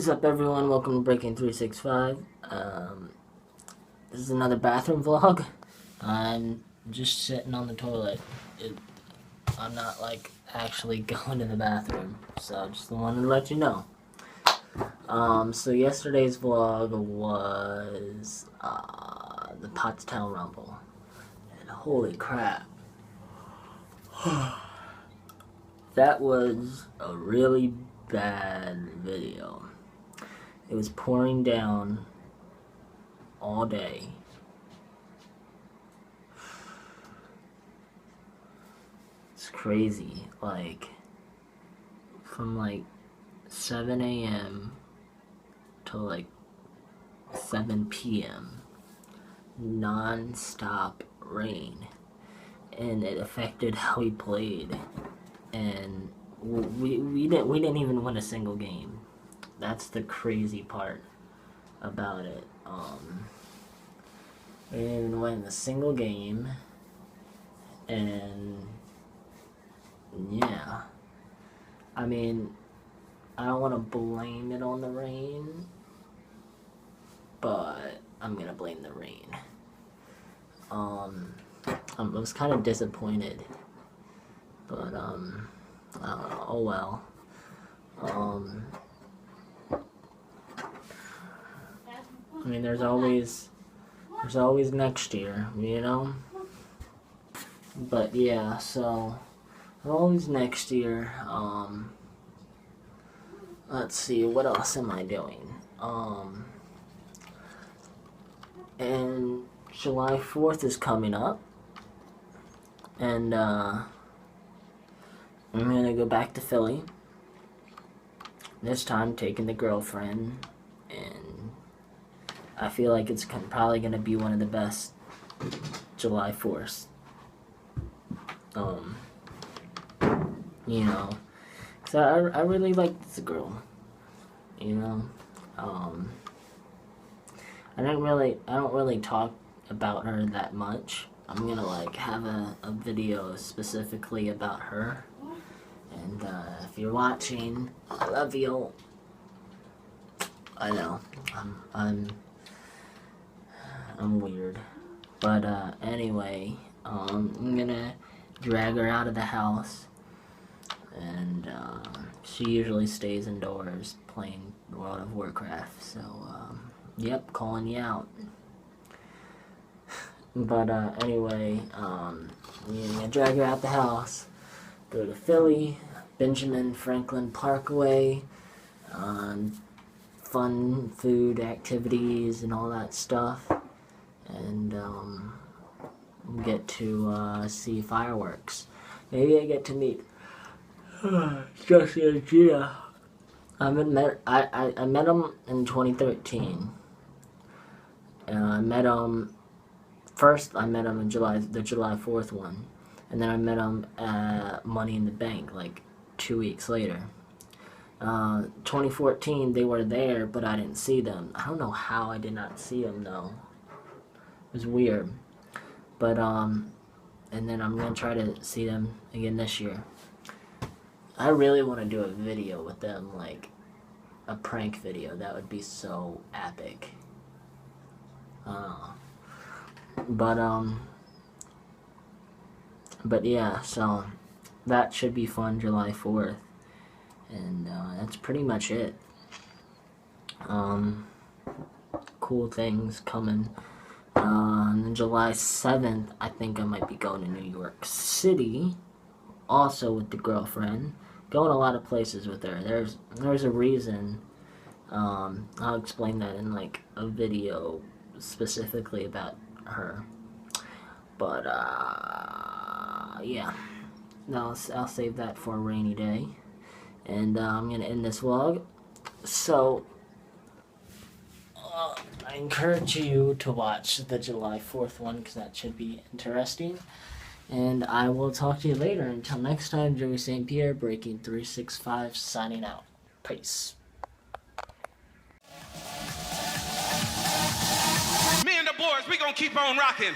up, everyone? Welcome to Breaking 365. This is another bathroom vlog. I'm just sitting on the toilet. I'm not like actually going to the bathroom, so just wanted to let you know. So yesterday's vlog was the Pottstown Rumble, and holy crap, that was a really bad video. It was pouring down all day. It's crazy. Like, from like 7 a.m. to like 7 p.m. non-stop rain. And it affected how we played. And we didn't even win a single game. That's the crazy part about it. We didn't even win a single game, and yeah, I mean, I don't want to blame it on the rain, but I'm gonna blame the rain. I was kind of disappointed, but oh well. I mean, there's always next year, you know? But yeah, so always next year. Let's see, what else am I doing? And July 4th is coming up, and I'm gonna go back to Philly. This time taking the girlfriend, and I feel like it's probably going to be one of the best July 4th. You know, so I really like this girl, you know. I don't really talk about her that much. I'm going to like have a video specifically about her. And if you're watching, I love you. I know, I'm weird, but anyway, I'm gonna drag her out of the house, and she usually stays indoors playing World of Warcraft, so yep, calling you out. But anyway, I'm gonna drag her out the house, go to Philly, Benjamin Franklin Parkway, fun food activities and all that stuff, and get to see fireworks. Maybe I get to meet Jesse and Gina. I met them in 2013. I met them first. I met them in the July 4th one, and then I met them at Money in the Bank like 2 weeks later. 2014, they were there, but I didn't see them. I don't know how I did not see them, though. It was weird. But, and then I'm going to try to see them again this year. I really want to do a video with them, like, a prank video. That would be so epic. But yeah, so that should be fun, July 4th. And that's pretty much it. Cool things coming. And then July 7th, I think I might be going to New York City, also with the girlfriend. Going a lot of places with her. There's a reason. I'll explain that in like a video specifically about her. But yeah, no, I'll save that for a rainy day. And I'm going to end this vlog. So, I encourage you to watch the July 4th one, because that should be interesting. And I will talk to you later. Until next time, Joey St. Pierre, Breaking 365, signing out. Peace. Me and the boys, we gonna keep on rocking.